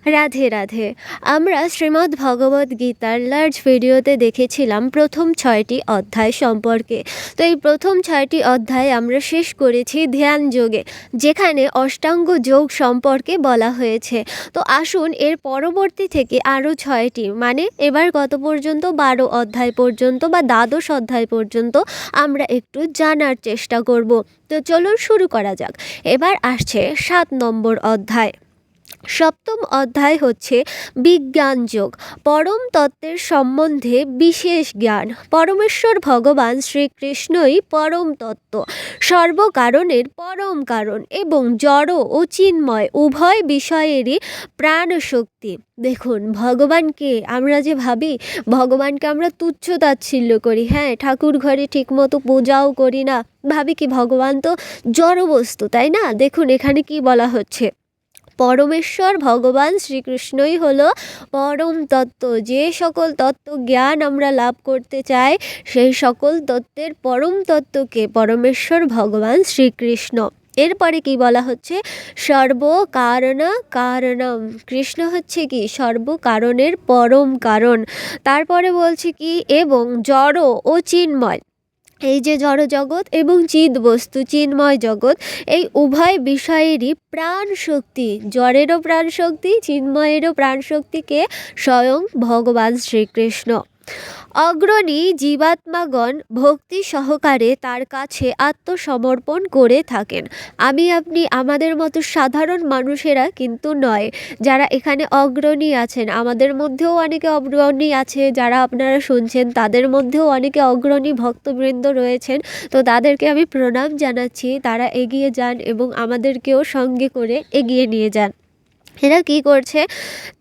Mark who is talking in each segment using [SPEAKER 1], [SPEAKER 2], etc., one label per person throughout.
[SPEAKER 1] রাধে রাধে। আমরা শ্রীমদ্ ভগবদ্ গীতার লার্জ ভিডিওতে দেখেছিলাম প্রথম ৬টি অধ্যায় সম্পর্কে। তো এই প্রথম ৬টি অধ্যায় আমরা শেষ করেছি ধ্যান যোগে, যেখানে অষ্টাঙ্গ যোগ সম্পর্কে বলা হয়েছে। তো আসুন এর পরবর্তী থেকে আরও ৬টি, মানে এবার কত পর্যন্ত ১২ অধ্যায় পর্যন্ত বা দ্বাদশ অধ্যায় পর্যন্ত আমরা একটু জানার চেষ্টা করব। তো চলুন শুরু করা যাক। এবার আসছে ৭ নম্বর অধ্যায়। সপ্তম অধ্যায় হচ্ছে বিজ্ঞান যোগ, পরম তত্ত্বের সম্বন্ধে বিশেষ জ্ঞান। পরমেশ্বর ভগবান শ্রীকৃষ্ণই পরম তত্ত্ব, সর্বকারণের পরম কারণ এবং জড় ও চিন্ময় উভয় বিষয়েরই প্রাণ শক্তি। দেখুন, ভগবানকে আমরা যে ভাবি, ভগবানকে আমরা তুচ্ছ তাচ্ছিল্য করি, হ্যাঁ, ঠাকুর ঘরে ঠিকমতো পূজাও করি না, ভাবি কি ভগবান তো জড় বস্তু, তাই না? দেখুন এখানে কি বলা হচ্ছে, পরমেশ্বর ভগবান শ্রীকৃষ্ণই হলো পরম তত্ত্ব। যে সকল তত্ত্ব জ্ঞান আমরা লাভ করতে চাই, সেই সকল তত্ত্বের পরম তত্ত্বকে পরমেশ্বর ভগবান শ্রীকৃষ্ণ। এরপরে কি বলা হচ্ছে, সর্বকারণ কারণম, কৃষ্ণ হচ্ছে কি সর্বকারণের পরম কারণ। তারপরে বলছে কি, এবং জড় ও চিন্ময়, এই যে জড় জগৎ এবং চিৎ বস্তু চিন্ময় জগৎ, এই উভয় বিষয়েরই প্রাণ শক্তি, জড়েরও প্রাণ শক্তি, চিন্ময়েরও প্রাণ শক্তিকে স্বয়ং ভগবান শ্রীকৃষ্ণ। অগ্রণী জীবাত্মাগণ ভক্তি সহকারে তার কাছে আত্মসমর্পণ করে থাকেন। আপনি আমাদের মতো সাধারণ মানুষেরা কিন্তু নয়, যারা এখানে অগ্রণী আছেন, আমাদের মধ্যেও অনেকে অগ্রণী আছে, যারা আপনারা শুনছেন তাদের মধ্যেও অনেকে অগ্রণী ভক্তবৃন্দ রয়েছেন। তো তাদেরকে আমি প্রণাম জানাচ্ছি, তারা এগিয়ে যান এবং আমাদেরকেও সঙ্গে করে এগিয়ে নিয়ে যান। এরা কি করছে,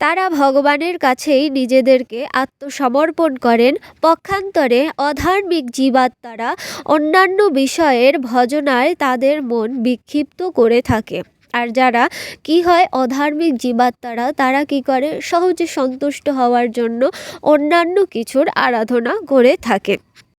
[SPEAKER 1] তারা ভগবানের কাছেই নিজেদেরকে আত্মসমর্পণ করেন। পক্ষান্তরে অধার্মিক জীবাত্মারা অন্যান্য বিষয়ের ভজনায় তাদের মন বিক্ষিপ্ত করে থাকে। আর যারা কি হয়, অধার্মিক জীবাত্মারা, তারা কি করে, সহজে সন্তুষ্ট হওয়ার জন্য অন্যান্য কিছুর আরাধনা করে থাকে।